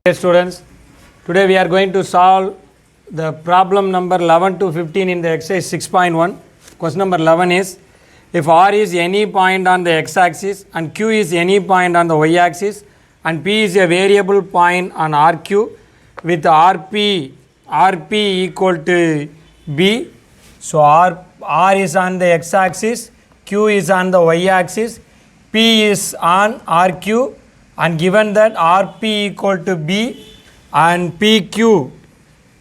Hey students, today we are going to solve the problem number 11 to 15 in the exercise 6.1. Question number 11 is, if R is any point on the x-axis and Q is any point on the y-axis and P is a variable point on RQ with RP equal to B. So R is on the x-axis, Q is on the y-axis, P is on RQ, and given that RP equal to B and PQ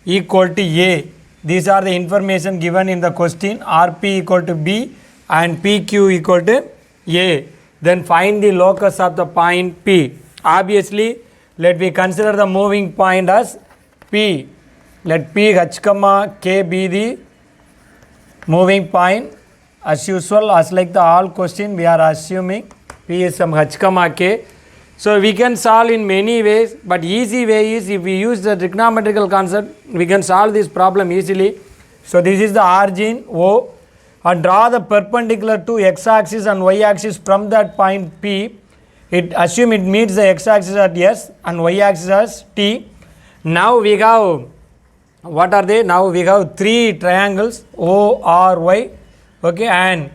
equal to A. These are the information given in the question. RP equal to B and PQ equal to A. Then find the locus of the point P. Obviously, let me consider the moving point as P. Let P H comma K be the moving point. As usual, as like the all question, we are assuming P is some H comma K. So we can solve in many ways, but easy way is if we use the trigonometrical concept, we can solve this problem easily. So this is the origin O, and draw the perpendicular to x-axis and y-axis from that point P. Assume it meets the x-axis at S and y-axis as T. Now we have, what are they? Now we have three triangles ORY, okay, and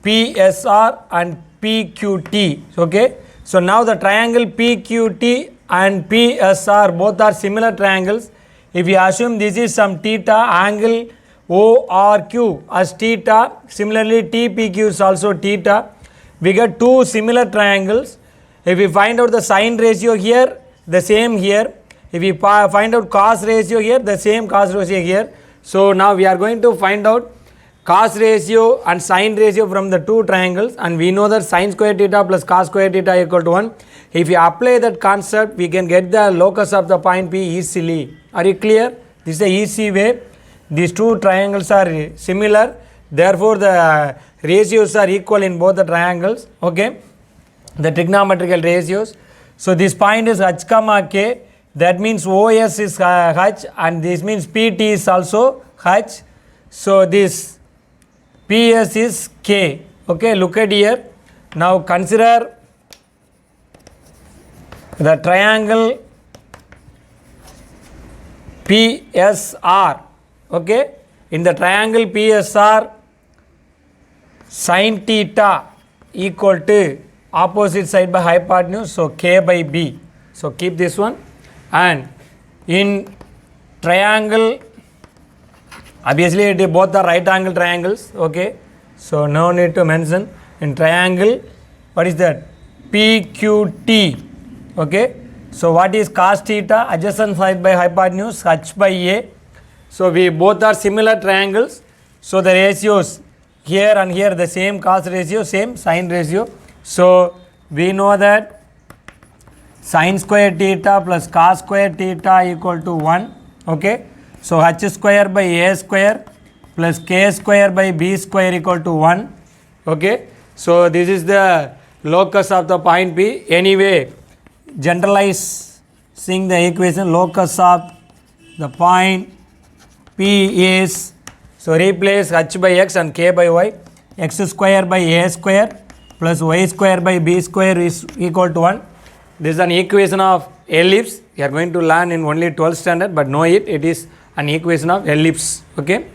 PSR and PQT, okay. So now the triangle PQT and PSR both are similar triangles. If you assume this is some theta, angle ORQ as theta, similarly TPQ is also theta, we get two similar triangles. If we find out the sine ratio here, the same here. If we find out cos ratio here, the same cos ratio here. So now we are going to find out cos ratio and sine ratio from the two triangles, and we know that sine square theta plus cos square theta equal to 1. If you apply that concept, we can get the locus of the point P easily. Are you clear? This is the easy way. These two triangles are similar, therefore the ratios are equal in both the triangles, okay, the trigonometrical ratios. So this point is H comma K, that means OS is H, and this means PT is also H. So this PS is K, okay. Look at here. Now consider the triangle PSR, okay. In the triangle PSR, sin theta equal to opposite side by hypotenuse, so K by B. So keep this one. And in triangle, obviously both are right angle triangles, okay, so no need to mention. In triangle, what is that? PQT, okay. So what is cos theta? Adjacent side by hypotenuse, H by A. So we both are similar triangles, so the ratios here and here the same cos ratio, same sine ratio. So we know that sin square theta plus cos square theta equal to 1, okay. So H square by A square plus K square by B square equal to 1, okay. So this is the locus of the point P. Anyway, generalizing the equation, locus of the point P is, so replace H by X and K by Y, X square by A square plus Y square by B square is equal to 1. This is an equation of ellipse. You are going to learn in only 12th standard, but know it, it is an equation of ellipse, okay.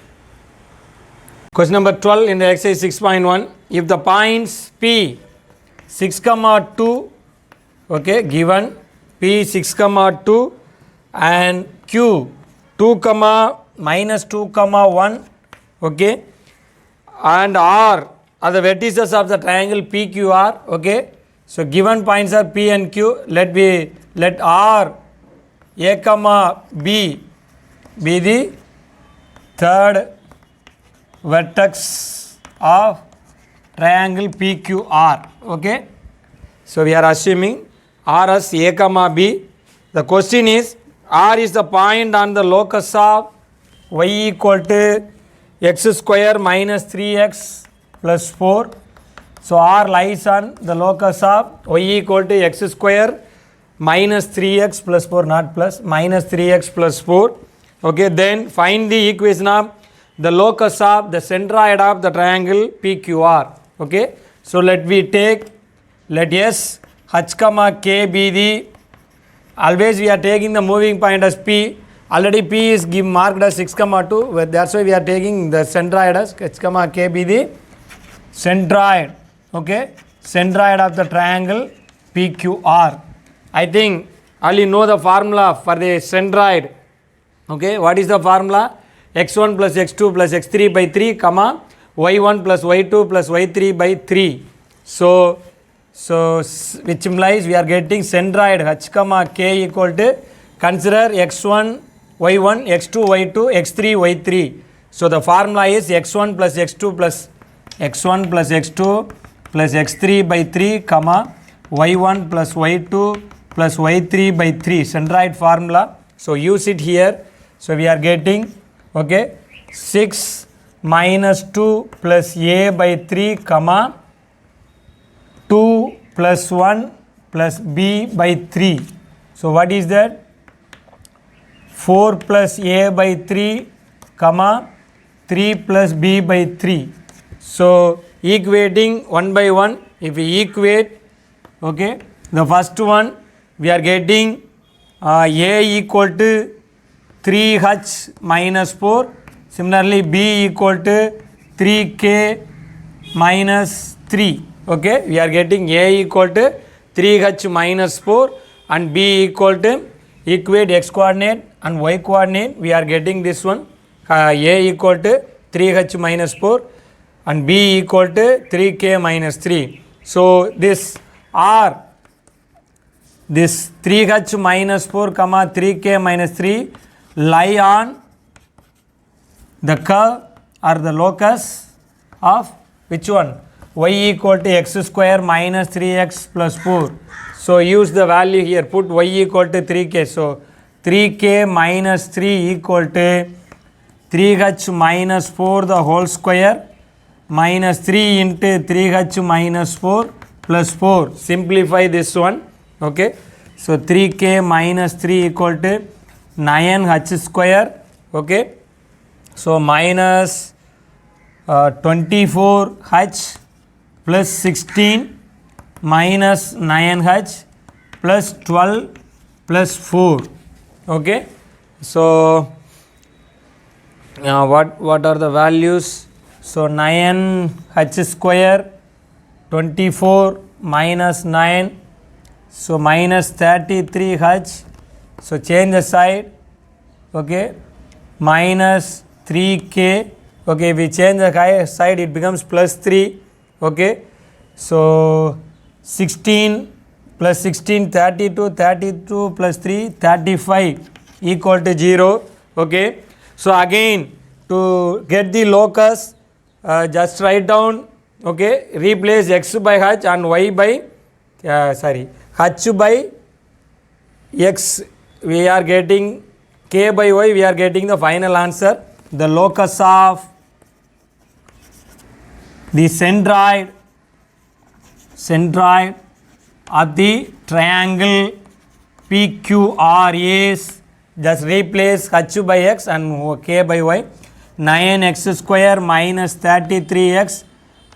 Question number 12 in the exercise 6.1. If the points P 6, 2, okay, given P 6, 2 and Q 2, minus 2, 1, okay, and R are the vertices of the triangle PQR, okay. So given points are P and Q, let R A, B be the third vertex of triangle PQR, okay. So we are assuming R as A, B. The question is, R is the point on the locus of y equal to x square minus 3x plus 4. So R lies on the locus of y equal to x square minus 3x plus 4, not plus, minus 3x plus 4, okay. Then find the equation of the locus of the centroid of the triangle PQR, okay. So let S H, K be the always we are taking the moving point as P. Already P is marked as 6 comma 2. That's why we are taking the centroid as H comma K be the centroid. Okay, centroid of the triangle PQR. I think all you know the formula for the centroid. Okay, what is the formula? X1 plus X2 plus X3 by 3 comma Y1 plus Y2 plus Y3 by 3. So which implies we are getting centroid H comma K equal to, consider X1 Y1, X2 Y2, X3 Y3. So the formula is X1 plus X2 plus X1 plus X2 plus X3 by 3 comma Y1 plus Y2 plus Y3 by 3, centroid formula. So use it here. So we are getting, okay, 6 minus 2 plus A by 3 comma 2 plus 1 plus B by 3. So what is that? 4 plus A by 3 comma 3 plus B by 3. So equating one by one, if we equate, okay, the first one we are getting A equal to 3H minus 4. Similarly B equal to 3K minus 3. Okay, we are getting A equal to 3H minus 4 and B equal to, equate X coordinate and Y coordinate, we are getting this one, A equal to 3H minus 4 and B equal to 3K minus 3. So this R, this 3H minus 4 comma 3K minus 3 lie on the curve or the locus of which one? Y equal to x square minus 3x plus 4. So use the value here, put y equal to 3k. So 3k minus 3 equal to 3h minus 4 the whole square minus 3 into 3h minus 4 plus 4. Simplify this one. Okay. So 3k minus 3 equal to 9h square. Okay. So minus 24h plus 16 minus 9h plus 12 plus 4. Okay. So what are the values? So 9h square, 24 minus 9, so minus 33h. So change the side. Okay. Minus 3k. Okay, we change the side, it becomes plus 3. Okay. So 16 plus 16, 32, 32 plus 3, 35 equal to 0. Okay. So again, to get the locus, just write down, okay, replace x by h and y by, h by x, we are getting k by y, we are getting the final answer. The locus of the centroid of the triangle PQR is, just replace h by x and k by y. 9x square minus 33x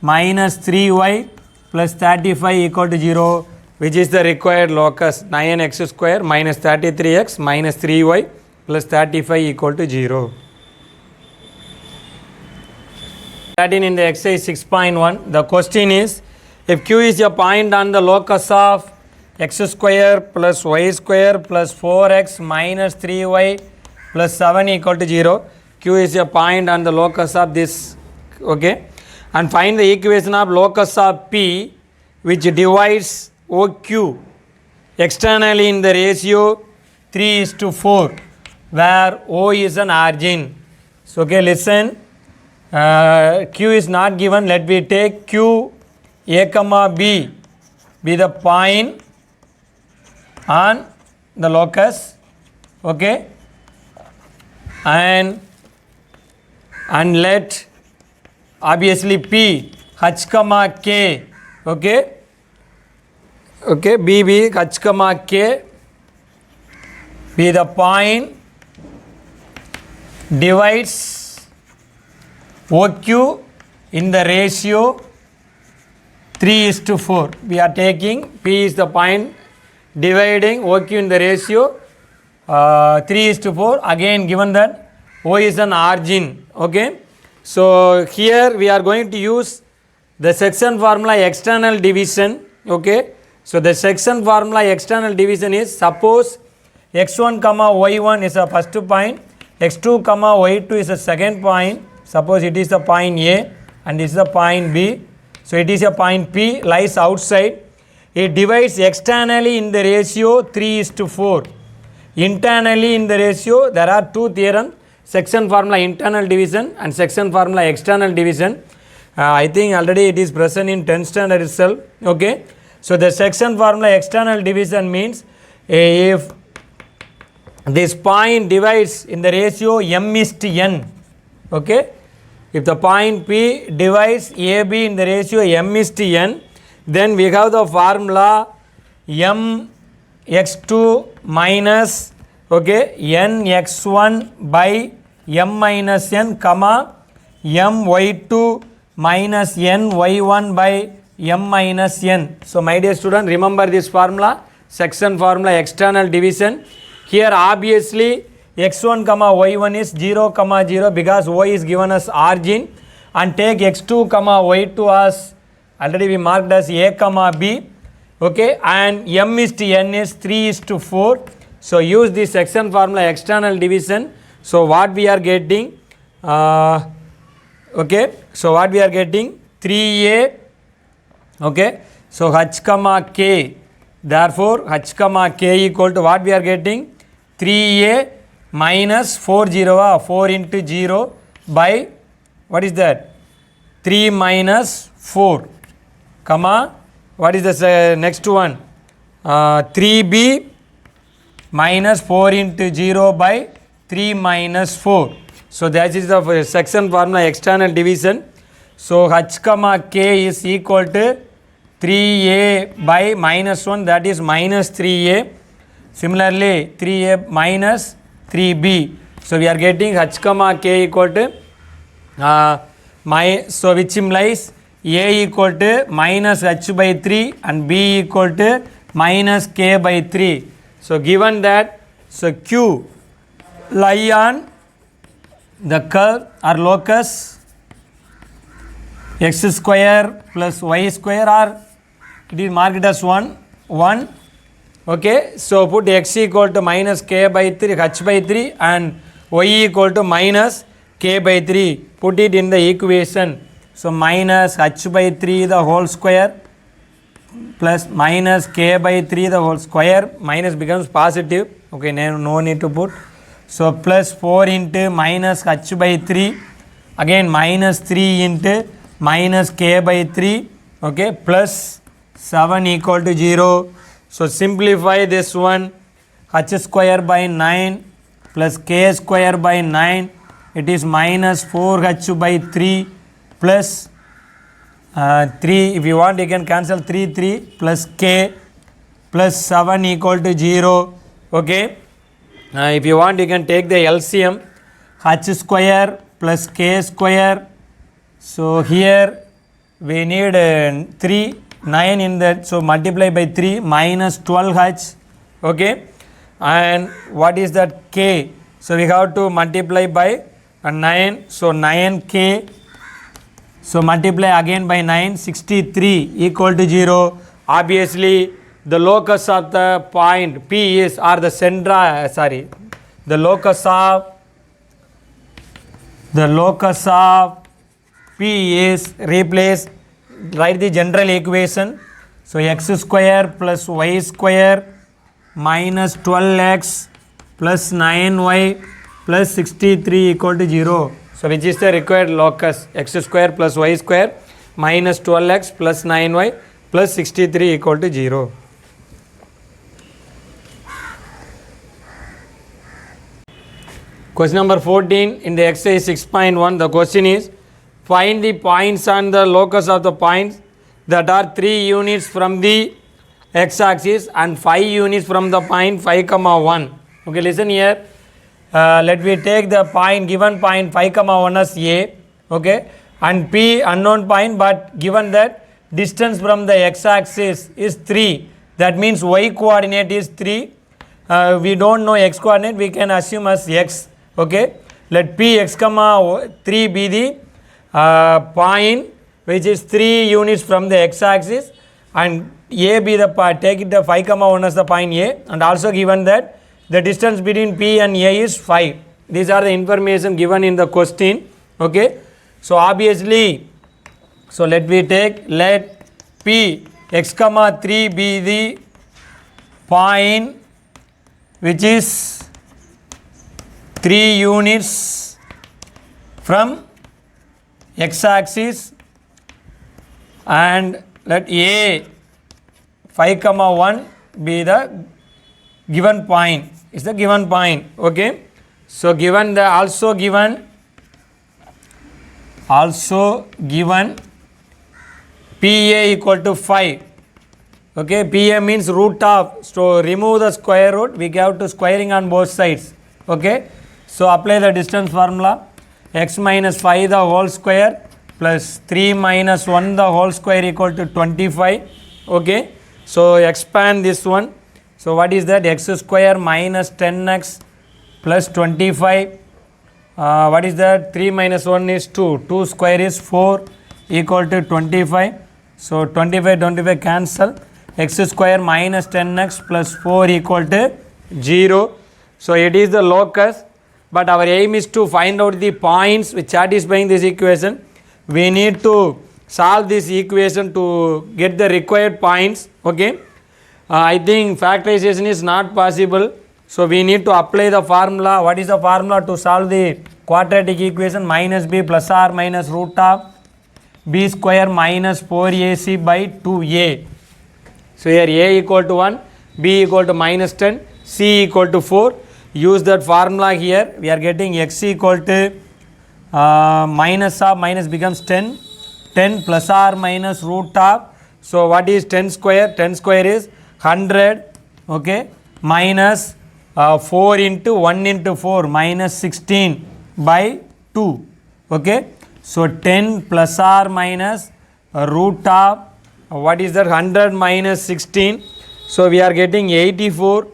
minus 3y plus 35 equal to 0, which is the required locus. 9x square minus 33x minus 3y plus 35 equal to 0. Starting in the exercise 6.1, the question is, if Q is a point on the locus of x square plus y square plus 4x minus 3y plus 7 equal to 0, Q is a point on the locus of this, okay, and find the equation of locus of P which divides OQ externally in the ratio 3:4, where O is an origin. So, okay, listen, Q is not given, let me take Q A comma B be the point on the locus, okay, and let obviously P H comma K, okay, B H comma K be the point divides OQ in the ratio 3:4. We are taking P is the point dividing OQ in the ratio 3:4. Again given that O is an origin. Okay. So here we are going to use the section formula external division. Okay. So the section formula external division is, suppose x1 comma y1 is a first point, x2 comma y2 is a second point. Suppose it is the point A and this is the point B. So it is a point P lies outside. It divides externally in the ratio 3:4. Internally in the ratio, there are two theorems, section formula internal division and section formula external division. I think already it is present in 10th standard itself. Okay. So the section formula external division means if this point divides in the ratio m:n. Okay. If the point P divides AB in the ratio m:n, then we have the formula mx2 minus, okay, nx1 by m minus n, comma my2 minus ny1 by m minus n. So my dear student, remember this formula, section formula external division. Here obviously x1 comma y1 is 0 comma 0 because y is given as origin, and take x2 comma y2 as already we marked as a comma b. Okay, and m:n is 3:4. So use this section formula external division. So what we are getting, okay, so what we are getting 3a. Okay, so h comma k, therefore h comma k equal to what we are getting, 3a minus 4 into 0 by what is that, 3 minus 4, comma what is the next one, 3b minus 4 into 0 by 3 minus 4. So that is the section formula external division. So h comma k is equal to 3a by minus 1, that is minus 3a. Similarly 3a minus 3b. So we are getting h comma k equal to so which implies a equal to minus h by 3 and b equal to minus k by 3. So given that, so q lie on the curve or locus x square plus y square, or it is marked as 1. Okay, so put x equal to minus k by 3, h by 3, and y equal to minus k by 3. Put it in the equation. So minus h by 3 the whole square plus minus k by 3 the whole square, minus becomes positive. Okay, no need to put. So plus 4 into minus h by 3, again minus 3 into minus k by 3, okay, plus 7 equal to 0. So simplify this one, h square by 9 plus k square by 9, it is minus 4h by 3 plus 3, if you want you can cancel 3 plus k plus 7 equal to 0. Okay, if you want you can take the LCM, h square plus k square. So here we need 9 in that, so multiply by 3 minus 12h. Okay, and what is that k? So we have to multiply by 9, so 9k. So multiply again by 9, 63 equal to 0. Obviously the locus of the point P is, or the centra, the locus of P is, replace, write the general equation. So x square plus y square minus 12x plus 9y plus 63 equal to 0. So which is the required locus, x square plus y square minus 12x plus 9y plus 63 equal to 0. Question number 14 in the exercise 6.1, the question is, find the points on the locus of the points that are 3 units from the x-axis and 5 units from the point 5, 1. Okay, listen here. Let me take the point, given point 5, 1 as A, okay, and P unknown point, but given that distance from the x-axis is 3, That means y coordinate is 3. We don't know x coordinate, we can assume as x. Okay, let p x comma 3 be the point which is 3 units from the x axis, and a be the part, take it the 5 comma 1 as the point a, and also given that the distance between p and a is 5. These are the information given in the question. Okay, so obviously, so let p x comma 3 be the point which is 3 units from x axis, and let a 5 comma 1 be the given point, is the given point. Okay, so given the also given PA equal to 5. Okay, PA means root of, so remove the square root, we have to squaring on both sides. Okay, so apply the distance formula, x minus 5 the whole square plus 3 minus 1 the whole square equal to 25. Okay, so expand this one. So what is that? X square minus 10x plus 25. What is that? 3 minus 1 is 2. 2 square is 4 equal to 25. So 25 cancel. X square minus 10x plus 4 equal to 0. So it is the locus, but our aim is to find out the points which satisfying this equation. We need to solve this equation to get the required points. Okay, I think factorization is not possible, so we need to apply the formula. What is the formula to solve the quadratic equation? Minus b plus or minus root of b square minus 4ac by 2a. So here a equal to 1, b equal to minus 10, c equal to 4. Use that formula here. We are getting x equal to minus of minus becomes 10. 10 plus or minus root of. So what is 10 square? 10 square is 100. Okay, minus 4 into 1 into 4 minus 16 by 2. Okay, so 10 plus or minus root of, what is that? 100 minus 16. So we are getting 84.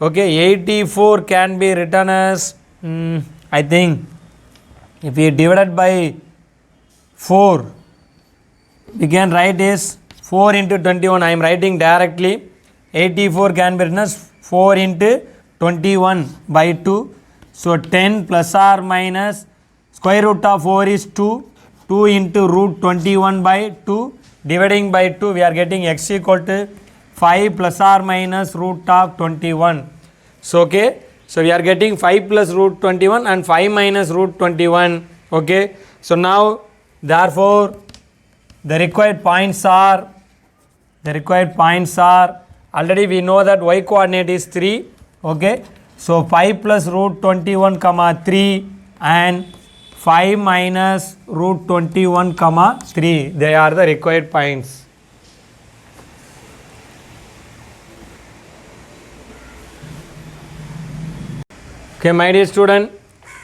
Okay, 84 can be written as I think if we divided by 4, we can write is 4 into 21. I am writing directly. 84 can be written as 4 into 21 by 2. So 10 plus or minus square root of 4 is 2. 2 into root 21 by 2. Dividing by 2, we are getting x equal to 5 plus or minus root of 21. So okay, so we are getting 5 plus root 21 and 5 minus root 21. Okay, so now therefore the required points are already we know that y coordinate is 3. Okay, so 5 plus root 21 comma 3 and 5 minus root 21 comma 3, they are the required points. Okay, my dear student,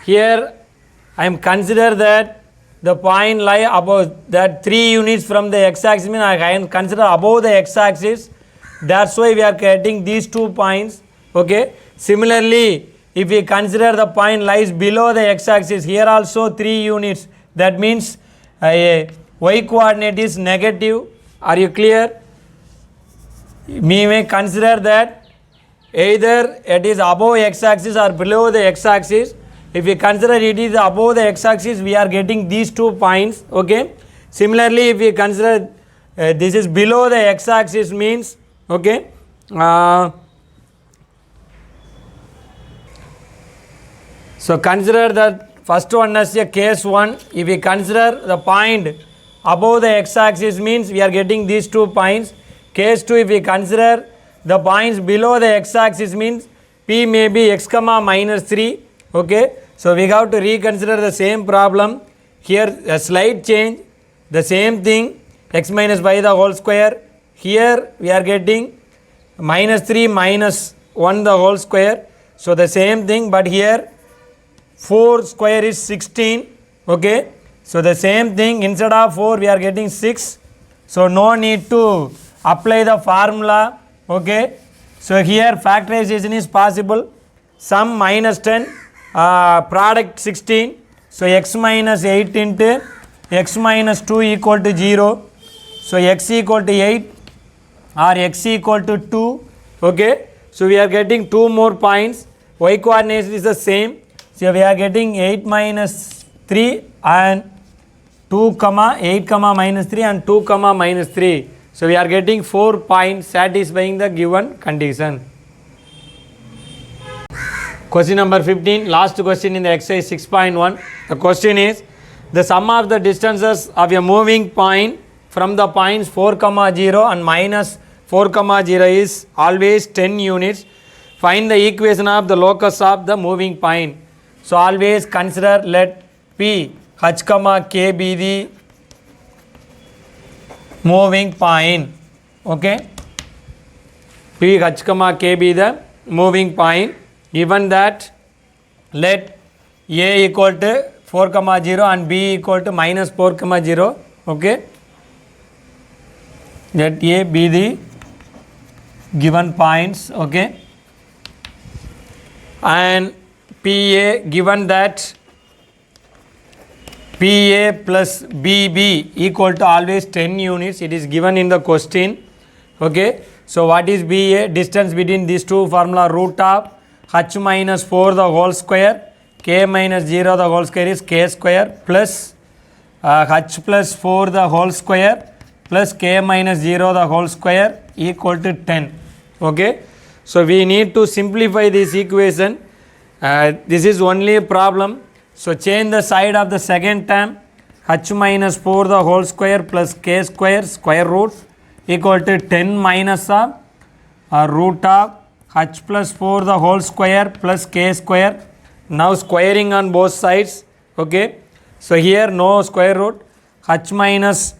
here I am consider that the point lie above that 3 units from the x-axis, means I can consider above the x-axis. That's why we are getting these 2 points. Okay, similarly, if we consider the point lies below the x-axis, here also 3 units. That means y coordinate is negative. Are you clear? We may consider that either it is above x-axis or below the x-axis. If we consider it is above the x-axis, we are getting these 2 points. Okay. Similarly, if we consider this is below the x-axis, means okay. So consider that first one as a case 1. If we consider the point above the x-axis, means we are getting these 2 points. Case 2, if we consider the points below the x-axis, means p may be x comma minus 3. Okay, so we have to reconsider the same problem. Here a slight change, the same thing, x minus y the whole square. Here we are getting minus 3 minus 1 the whole square. So the same thing, but here 4 square is 16. Okay, so the same thing, instead of 4 we are getting 6. So no need to apply the formula. Okay, so here factorization is possible. Sum minus 10, product 16. So x minus 8 into x minus 2 equal to 0. So x equal to 8 or x equal to 2. Okay, so we are getting 2 more points. Y coordinate is the same. So we are getting 8 minus 3 and 2 comma 8 comma minus 3 and 2 comma minus 3. So we are getting 4 points satisfying the given condition. Question number 15, last question in the exercise 6.1. The question is, the sum of the distances of a moving point from the points 4 comma 0 and minus 4 comma 0 is always 10 units. Find the equation of the locus of the moving point. So always consider, let P h comma k be the moving point. Okay, P h comma k be the moving point. Given that, let A equal to 4 comma 0 and B equal to minus 4 comma 0. Okay, let A be the given points. Okay, and PA, given that PA plus BB equal to always 10 units, it is given in the question. Okay, so what is BA? Distance between these two formula, root of h minus 4 the whole square, k minus 0 the whole square is k square, plus h plus 4 the whole square plus k minus 0 the whole square equal to 10. Okay, so we need to simplify this equation. This is only a problem. So change the side of the second term, h minus 4 the whole square plus k square square root equal to 10 minus of root of h plus 4 the whole square plus k square. Now squaring on both sides. Okay, so here no square root, h minus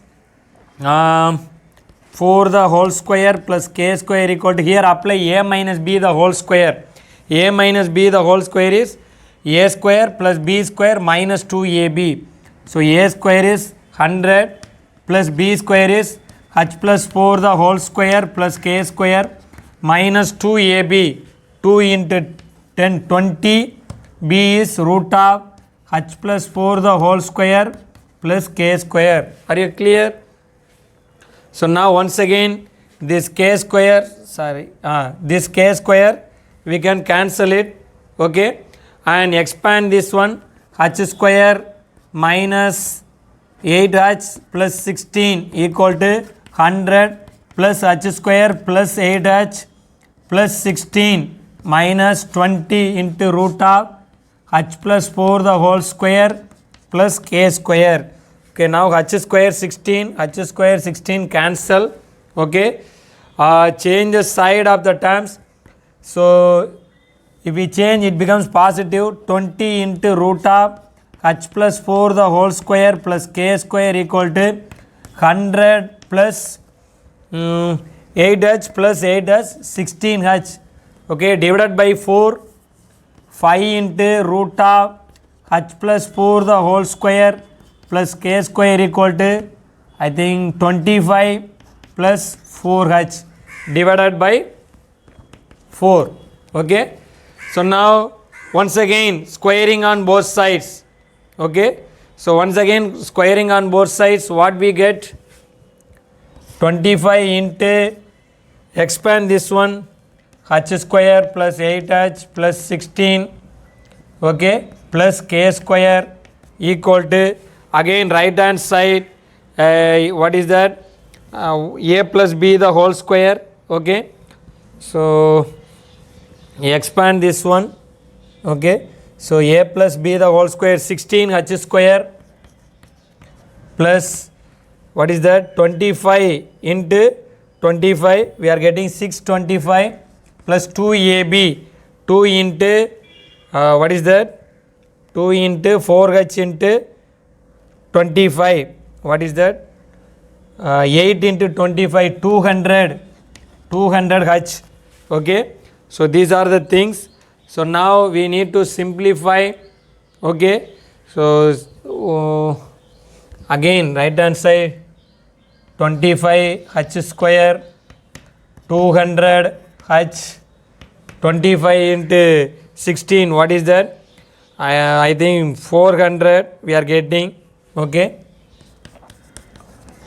4 the whole square plus k square equal to, here apply a minus b the whole square. A minus b the whole square is a square plus b square minus 2ab. So a square is 100 plus b square is h plus 4 the whole square plus k square minus 2ab. 2 into 10, 20. B is root of h plus 4 the whole square plus k square. Are you clear? So now once again this k square, this k square we can cancel it. Okay, and expand this one, h square minus 8h plus 16 equal to 100 plus h square plus 8h plus 16 minus 20 into root of h plus 4 the whole square plus k square. Okay, now h square 16, h square 16 cancel. Okay, change the side of the terms. So if we change, it becomes positive. 20 into root of h plus 4 the whole square plus k square equal to 100 plus 8h plus 8h 16h. Okay, divided by 4. 5 into root of h plus 4 the whole square plus k square equal to, I think, 25 plus 4h divided by 4. Okay, so now once again squaring on both sides. Okay, so once again squaring on both sides, what we get? 25 into, expand this one, h square plus 8h plus 16, okay, plus k square equal to, again right hand side, what is that? A plus b the whole square. Okay, so expand this one. Okay, so a plus b the whole square 16 h square plus, what is that, 25 into 25, we are getting 625 plus 2ab, 2 into what is that, 2 into 4h into 25, what is that, 8 into 25, 200 h. Okay, so these are the things. So now we need to simplify. Okay, so again right hand side, 25 h square 200 h 25 into 16, what is that? I think 400 we are getting, okay,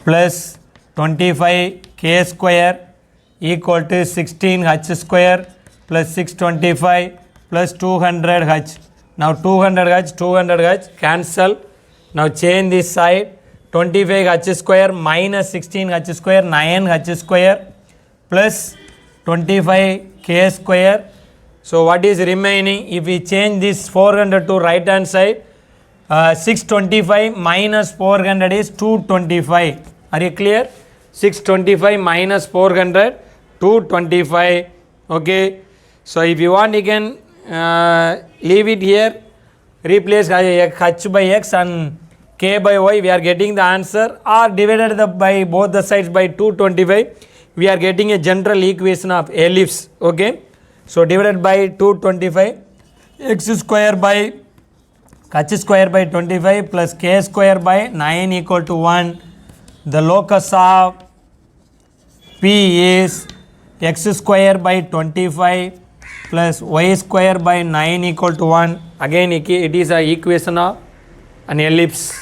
plus 25 k square equal to 16 h square plus 625 plus 200 h. Now 200 h cancel. Now change this side. 25 h square minus 16 h square 9 h square plus 25 k square. So what is remaining? If we change this 400 to right hand side, 625 minus 400 is 225. Are you clear? 625 minus 400, 225. Okay. So if you want, you can leave it here, replace h by x and k by y. We are getting the answer, or divided by both the sides by 225. We are getting a general equation of ellipse. Okay. So divided by 225, x square by h square by 25 plus k square by 9 equal to 1. The locus of P is x square by 25 plus y square by 9 equal to 1. Again it is a equation of an ellipse.